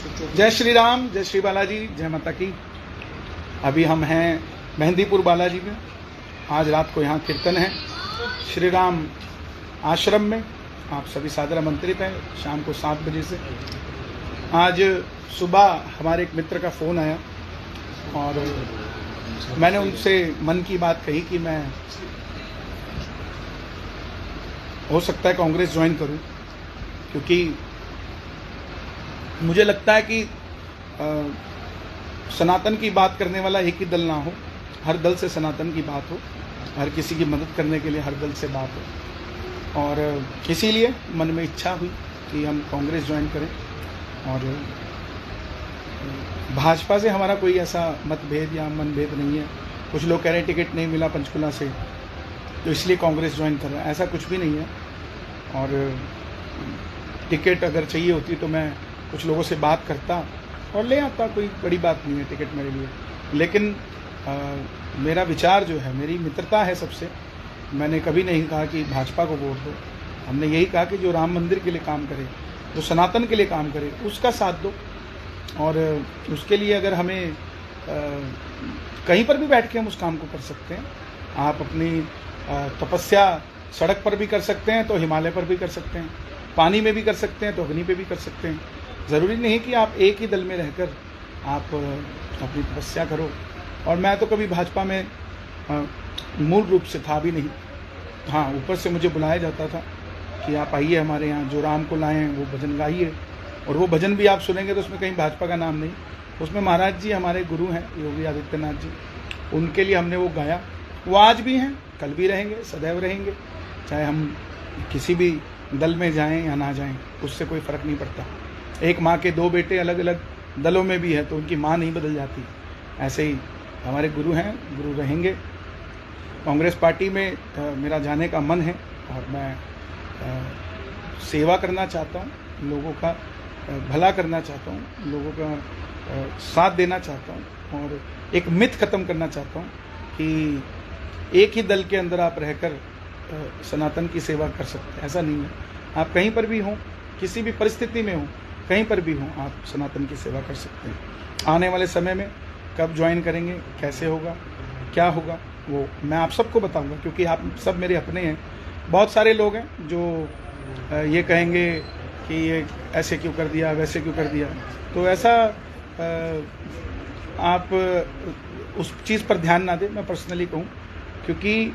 जय श्री राम, जय श्री बालाजी, जय माता की। अभी हम हैं मेहंदीपुर बालाजी में। आज रात को यहाँ कीर्तन है श्री राम आश्रम में। आप सभी सादर आमंत्रित हैं शाम को 7 बजे से। आज सुबह हमारे एक मित्र का फ़ोन आया और मैंने उनसे मन की बात कही कि मैं हो सकता है कांग्रेस ज्वाइन करूं, क्योंकि मुझे लगता है कि सनातन की बात करने वाला एक ही दल ना हो, हर दल से सनातन की बात हो, हर किसी की मदद करने के लिए हर दल से बात हो। और इसीलिए मन में इच्छा हुई कि हम कांग्रेस ज्वाइन करें। और भाजपा से हमारा कोई ऐसा मतभेद या मनभेद नहीं है। कुछ लोग कह रहे हैं टिकट नहीं मिला पंचकुला से तो इसलिए कांग्रेस ज्वाइन कर रहा है, ऐसा कुछ भी नहीं है। और टिकट अगर चाहिए होती तो मैं कुछ लोगों से बात करता और ले आता, कोई बड़ी बात नहीं है टिकट मेरे लिए। लेकिन मेरा विचार जो है, मेरी मित्रता है सबसे। मैंने कभी नहीं कहा कि भाजपा को वोट दो, हमने यही कहा कि जो राम मंदिर के लिए काम करे, जो सनातन के लिए काम करे, उसका साथ दो। और उसके लिए अगर हमें कहीं पर भी बैठ के हम उस काम को कर सकते हैं। आप अपनी तपस्या सड़क पर भी कर सकते हैं तो हिमालय पर भी कर सकते हैं, पानी में भी कर सकते हैं तो अग्नि पे भी कर सकते हैं। ज़रूरी नहीं कि आप एक ही दल में रहकर आप अपनी तपस्या करो। और मैं तो कभी भाजपा में मूल रूप से था भी नहीं। हाँ, ऊपर से मुझे बुलाया जाता था कि आप आइए हमारे यहाँ, जो राम को लाएं वो भजन गाइए। और वो भजन भी आप सुनेंगे तो उसमें कहीं भाजपा का नाम नहीं, उसमें महाराज जी हमारे गुरु हैं योगी आदित्यनाथ जी, उनके लिए हमने वो गाया। वो आज भी हैं, कल भी रहेंगे, सदैव रहेंगे। चाहे हम किसी भी दल में जाएं या ना जाएं, उससे कोई फ़र्क नहीं पड़ता। एक माँ के 2 बेटे अलग अलग दलों में भी है तो उनकी माँ नहीं बदल जाती। ऐसे ही हमारे गुरु हैं, गुरु रहेंगे। कांग्रेस पार्टी में मेरा जाने का मन है और मैं सेवा करना चाहता हूँ, लोगों का भला करना चाहता हूँ, लोगों का साथ देना चाहता हूँ। और एक मिथ ख़त्म करना चाहता हूँ कि एक ही दल के अंदर आप रहकर सनातन की सेवा कर सकते हैं, ऐसा नहीं है। आप कहीं पर भी हों, किसी भी परिस्थिति में हों, कहीं पर भी हों, आप सनातन की सेवा कर सकते हैं। आने वाले समय में कब ज्वाइन करेंगे, कैसे होगा, क्या होगा, वो मैं आप सबको बताऊंगा, क्योंकि आप सब मेरे अपने हैं। बहुत सारे लोग हैं जो ये कहेंगे कि ये ऐसे क्यों कर दिया, वैसे क्यों कर दिया। तो ऐसा आप उस चीज़ पर ध्यान ना दें, मैं पर्सनली कहूँ। क्योंकि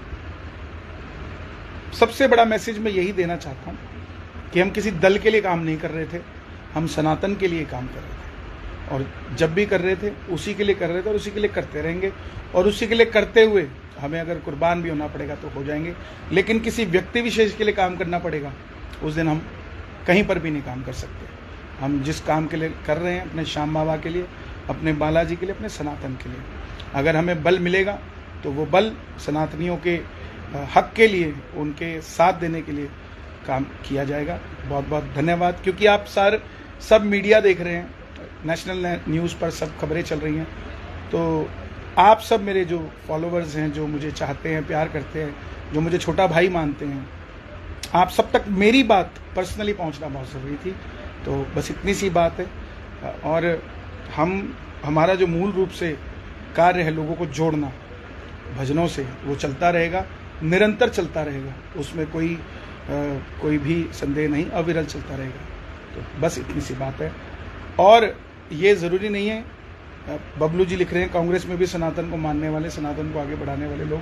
सबसे बड़ा मैसेज मैं यही देना चाहता हूँ कि हम किसी दल के लिए काम नहीं कर रहे थे, हम सनातन के लिए काम कर रहे थे। और जब भी कर रहे थे उसी के लिए कर रहे थे और उसी के लिए करते रहेंगे। और उसी के लिए करते हुए हमें अगर कुर्बान भी होना पड़ेगा तो हो जाएंगे। लेकिन किसी व्यक्ति विशेष के लिए काम करना पड़ेगा, उस दिन हम कहीं पर भी नहीं काम कर सकते। हम जिस काम के लिए कर रहे हैं, अपने श्याम बाबा के लिए, अपने बालाजी के लिए, अपने सनातन के लिए, अगर हमें बल मिलेगा तो वो बल सनातनियों के हक के लिए, उनके साथ देने के लिए काम किया जाएगा। बहुत बहुत धन्यवाद। क्योंकि आप सब मीडिया देख रहे हैं, नेशनल न्यूज़ पर सब खबरें चल रही हैं, तो आप सब मेरे जो फॉलोअर्स हैं, जो मुझे चाहते हैं, प्यार करते हैं, जो मुझे छोटा भाई मानते हैं, आप सब तक मेरी बात पर्सनली पहुंचना बहुत ज़रूरी थी। तो बस इतनी सी बात है। और हमारा जो मूल रूप से कार्य है लोगों को जोड़ना भजनों से, वो चलता रहेगा, निरंतर चलता रहेगा, उसमें कोई भी संदेह नहीं, अविरल चलता रहेगा। तो बस इतनी सी बात है। और ये ज़रूरी नहीं है, बबलू जी लिख रहे हैं कांग्रेस में भी सनातन को मानने वाले, सनातन को आगे बढ़ाने वाले लोग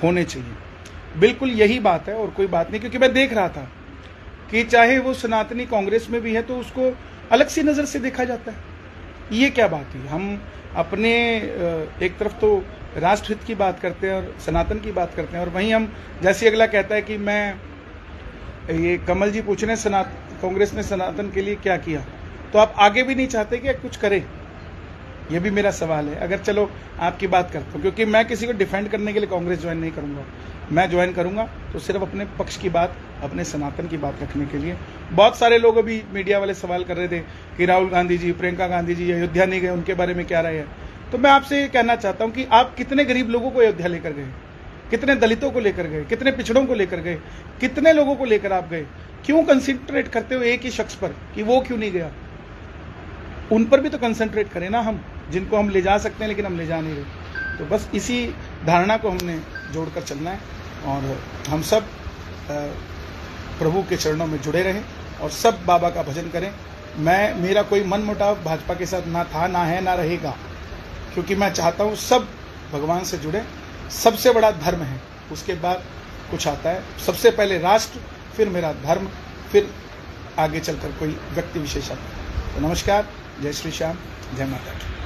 होने चाहिए। बिल्कुल यही बात है और कोई बात नहीं। क्योंकि मैं देख रहा था कि चाहे वो सनातनी कांग्रेस में भी है तो उसको अलग सी नज़र से देखा जाता है। ये क्या बात है? हम अपने एक तरफ तो राष्ट्रहित की बात करते हैं और सनातन की बात करते हैं, और वहीं हम, जैसे अगला कहता है कि ये कमल जी पूछ रहे हैं कांग्रेस ने सनातन के लिए क्या किया, तो आप आगे भी नहीं चाहते कि कुछ करें? ये भी मेरा सवाल है। अगर चलो आपकी बात करता हूँ, क्योंकि मैं किसी को डिफेंड करने के लिए कांग्रेस ज्वाइन नहीं करूँगा। मैं ज्वाइन करूँगा तो सिर्फ अपने पक्ष की बात, अपने सनातन की बात रखने के लिए। बहुत सारे लोग अभी मीडिया वाले सवाल कर रहे थे कि राहुल गांधी जी, प्रियंका गांधी जी अयोध्या नहीं गए, उनके बारे में क्या राय है। तो मैं आपसे ये कहना चाहता हूँ कि आप कितने गरीब लोगों को अयोध्या लेकर गए, कितने दलितों को लेकर गए, कितने पिछड़ों को लेकर गए, कितने लोगों को लेकर आप गए? क्यों कंसिडरेट करते हो एक ही शख्स पर कि वो क्यों नहीं गया? उन पर भी तो कंसंट्रेट करें ना हम, जिनको हम ले जा सकते हैं लेकिन हम ले जा नहीं रहे। तो बस इसी धारणा को हमने जोड़कर चलना है और हम सब प्रभु के चरणों में जुड़े रहें और सब बाबा का भजन करें। मेरा कोई मन मुटाव भाजपा के साथ ना था, ना है, ना रहेगा, क्योंकि मैं चाहता हूँ सब भगवान से जुड़े। सबसे बड़ा धर्म है, उसके बाद कुछ आता है। सबसे पहले राष्ट्र, फिर मेरा धर्म, फिर आगे चलकर कोई व्यक्ति विशेष आता है। तो नमस्कार, जय श्री श्याम, जय माता दी।